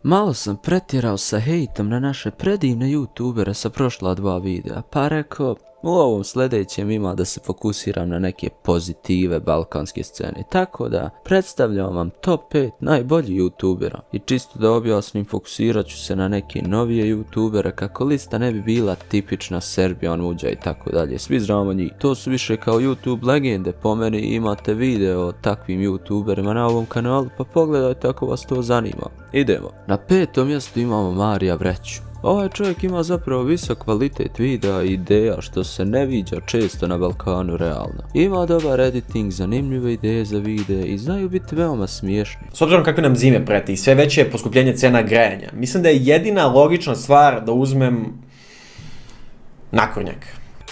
Malo sam pretjerao sa hejtom na naše predivne youtubere sa prošla 2 videa, pa rekao, u ovom sljedećem ima da se fokusiram na neke pozitive balkanske scene, tako da predstavljam vam top 5 najboljih youtubera. I čisto da objasnim, fokusirat ću se na neke novije youtubere kako lista ne bi bila tipična Serbian Muđa i tako dalje, svi znamo njih. To su više kao YouTube legende po meni, imate video o takvim youtuberima na ovom kanalu, pa pogledajte ako vas to zanima. Idemo. Na 5. mjestu imamo Marija Vreću. Ovaj čovjek ima zapravo visok kvalitet videa i ideja što se ne viđa često na Balkanu realno. Ima dobar editing, zanimljive ideje za videe i znaju biti veoma smiješni. S obzirom kako nam zime preti i sve veće je poskupljenje cena grejanja, mislim da je jedina logična stvar da uzmem nakornjak.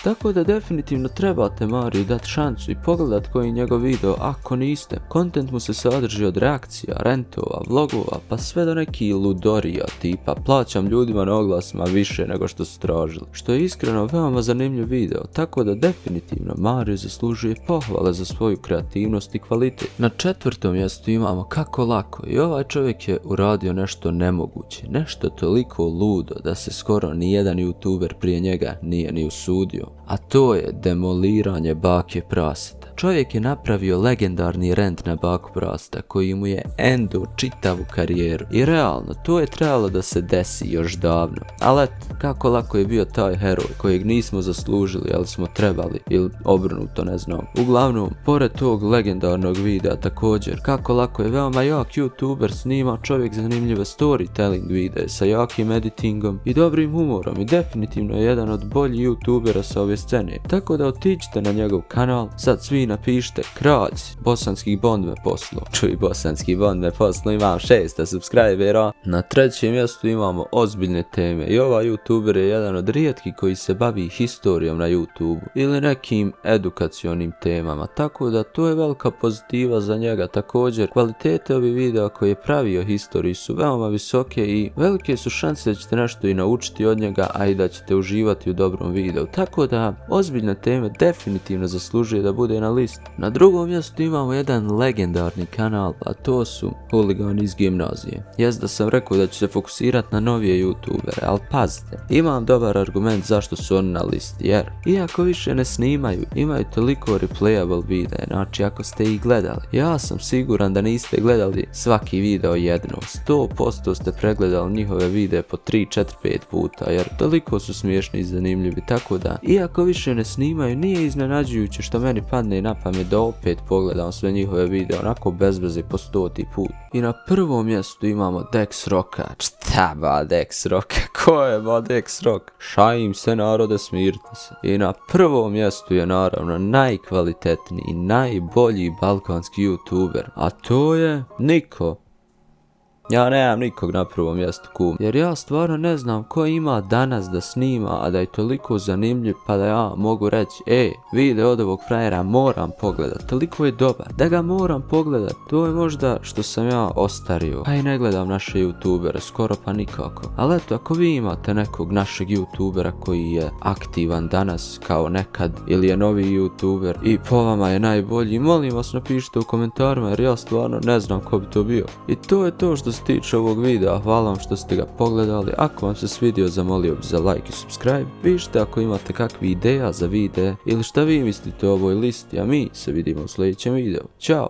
Tako da definitivno trebate Mariju dati šansu i pogledat koji je njegov video ako niste. Kontent mu se sadrži od reakcija, rentova, vlogova pa sve do nekih ludorija tipa plaćam ljudima na oglasima više nego što su tražili. Što je iskreno veoma zanimljiv video, tako da definitivno Mariju zaslužuje pohvale za svoju kreativnost i kvalitet. Na 4. mjestu imamo Kako lako i ovaj čovjek je uradio nešto nemoguće, nešto toliko ludo da se skoro nijedan youtuber prije njega nije ni usudio. A to je demoliranje bake praseta. Čovjek je napravio legendarni rent na baku praseta koji mu je endo čitavu karijeru. I realno, to je trebalo da se desi još davno. Ali eto, Kako lako je bio taj heroj kojeg nismo zaslužili, ali smo trebali. Ili obrnuto, ne znam. Uglavnom, pored tog legendarnog videa također, Kako lako je veoma jak youtuber, snima čovjek zanimljive storytelling videe sa jakim editingom i dobrim humorom i definitivno je jedan od boljih youtubera sa ove scene. Tako da otiđite na njegov kanal, sad svi napišite Kralj, bosanski bond me poslo. Čuj, bosanski bond me poslo, imam 600 subscribera. Na 3. mjestu imamo ozbiljne teme i ovaj youtuber je jedan od rijetkih koji se bavi historijom na YouTubeu ili nekim edukacionim temama, tako da to je velika pozitiva za njega. Također, kvalitete ovih videa koje je pravio historiji su veoma visoke i velike su šanse da ćete nešto i naučiti od njega, a i da ćete uživati u dobrom videu. Tako da ozbiljne teme definitivno zaslužuje da bude na listi. Na 2. mjestu imamo jedan legendarni kanal, a to su huligani iz gimnazije. Jest da sam rekao da ću se fokusirati na novije youtubere, ali pazite, imam dobar argument zašto su oni na listi, jer iako više ne snimaju, imaju toliko replayable videa, znači ako ste ih gledali, ja sam siguran da niste gledali svaki video jednom, 100% ste pregledali njihove videe po 3, 4, 5 puta, jer toliko su smiješni i zanimljivi, tako da iako više ne snimaju, nije iznenađujuće što meni padne na pamet da opet pogledam sve njihove videe onako bez veze po 100. put. I na 1. mjestu imamo Dex Rocka. Šta ba Dex Rocka? Ko je ba Dex Rock? Šajim se narode, smirite se. I na 1. mjestu je naravno najkvalitetniji i najbolji balkanski youtuber, a to je Niko. Ja nemam nikog na 1. mjestu, kum. Jer ja stvarno ne znam ko ima danas da snima, a da je toliko zanimljiv pa da ja mogu reći video od ovog frajera moram pogledat, toliko je dobar da ga moram pogledat. To je možda što sam ja ostario, pa i ne gledam naše youtubere skoro pa nikako. Ali eto, ako vi imate nekog našeg youtubera koji je aktivan danas kao nekad ili je novi youtuber i po vama je najbolji, molim vas napišite u komentarima jer ja stvarno ne znam ko bi to bio. I to je to što se tiče ovog videa, hvala vam što ste ga pogledali. Ako vam se svidio, zamolio bi za like i subscribe. Pišite ako imate kakvi ideja za videe ili šta vi mislite o ovoj listi, a mi se vidimo u sljedećem videu. Ćao!